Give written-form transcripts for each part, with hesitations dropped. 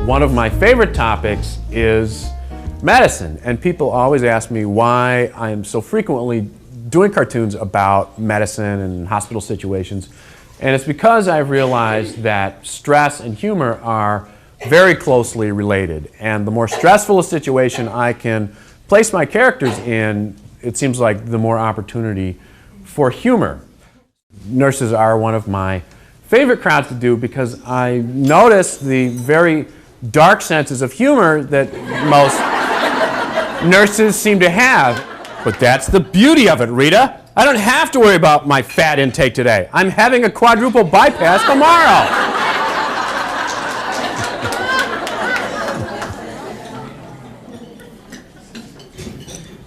One of my favorite topics is medicine, and people always ask me why I am so frequently doing cartoons about medicine and hospital situations. And it's because I've realized that stress and humor are very closely related. And the more stressful a situation I can place my characters in, it seems like the more opportunity for humor. Nurses are one of my favorite crowds to do because I notice the very dark senses of humor that most nurses seem to have. But that's the beauty of it, Rita. I don't have to worry about my fat intake today. I'm having a quadruple bypass tomorrow.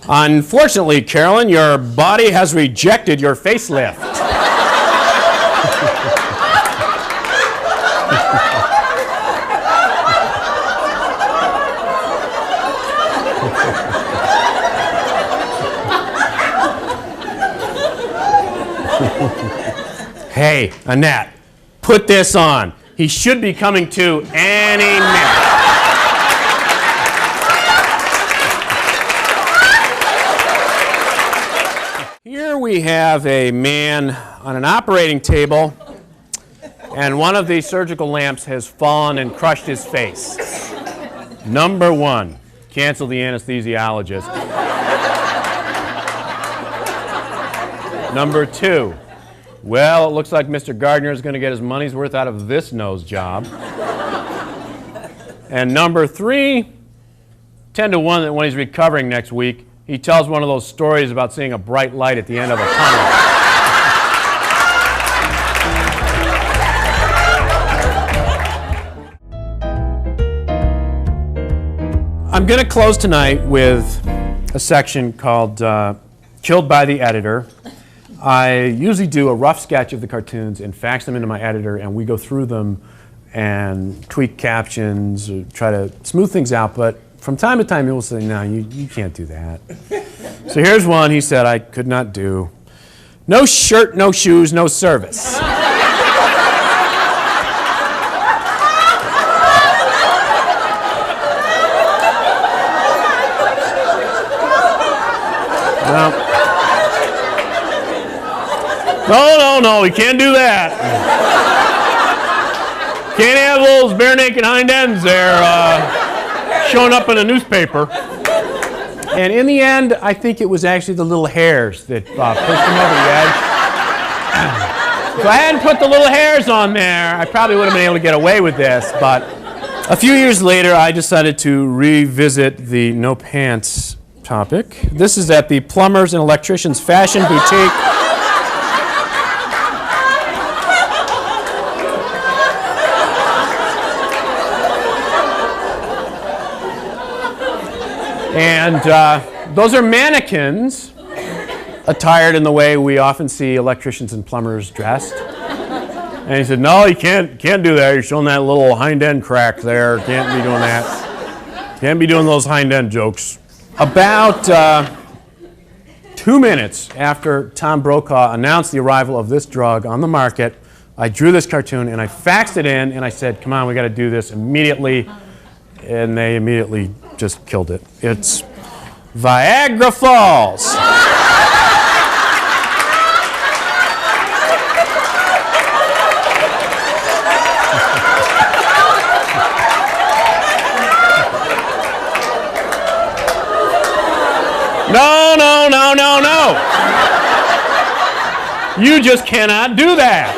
Unfortunately, Carolyn, your body has rejected your facelift. Hey, Annette, put this on. He should be coming to any minute. Here we have a man on an operating table, and one of these surgical lamps has fallen and crushed his face. Number one, cancel the anesthesiologist. Number two, well, it looks like Mr. Gardner is going to get his money's worth out of this nose job. And number three, 10 to 1 that when he's recovering next week, he tells one of those stories about seeing a bright light at the end of a tunnel. I'm going to close tonight with a section called Killed by the Editor. I usually do a rough sketch of the cartoons and fax them into my editor, and we go through them and tweak captions, or try to smooth things out, but from time to time he'll say, no, you can't do that. So here's one he said I could not do. No shirt, no shoes, no service. No, we can't do that. Can't have those bare naked hind ends there showing up in a newspaper. And in the end, I think it was actually the little hairs that pushed him over the edge. If I hadn't put the little hairs on there, I probably would have been able to get away with this. But a few years later, I decided to revisit the no pants topic. This is at the Plumbers and Electricians Fashion Boutique. And those are mannequins attired in the way we often see electricians and plumbers dressed. And he said, no, you can't do that. You're showing that little hind end crack there. Can't be doing that. Can't be doing those hind end jokes. About 2 minutes after Tom Brokaw announced the arrival of this drug on the market, I drew this cartoon and I faxed it in and I said, come on, we got to do this immediately. And they immediately just killed it. It's Viagra Falls. No. You just cannot do that.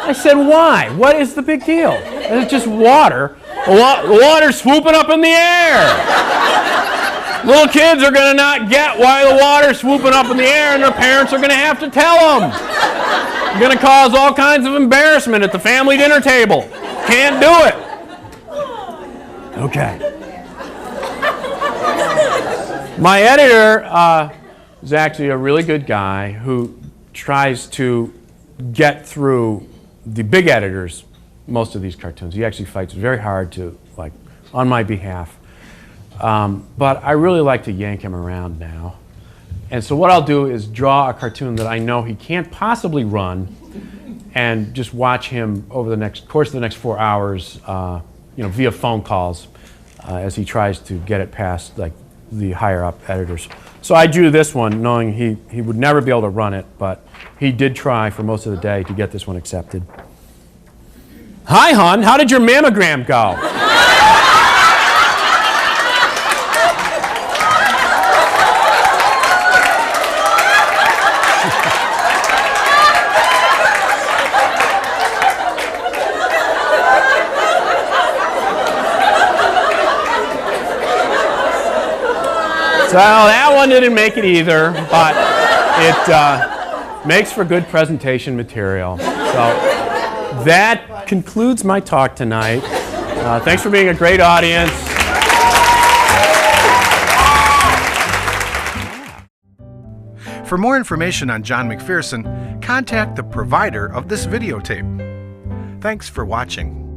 I said, why? What is the big deal? It's just water. The water's swooping up in the air. Little kids are going to not get why the water's swooping up in the air, and their parents are going to have to tell them. It's going to cause all kinds of embarrassment at the family dinner table. Can't do it. Okay. My editor is actually a really good guy who tries to get through the big editors most of these cartoons. He actually fights very hard to, on my behalf. But I really like to yank him around now. And so what I'll do is draw a cartoon that I know he can't possibly run and just watch him over the course of the next 4 hours, via phone calls, as he tries to get it past like the higher up editors. So I drew this one knowing he would never be able to run it, but he did try for most of the day to get this one accepted. Hi, hon, how did your mammogram go? So that one didn't make it either, but it makes for good presentation material. So that concludes my talk tonight. Thanks for being a great audience. For more information on John McPherson, contact the provider of this videotape. Thanks for watching.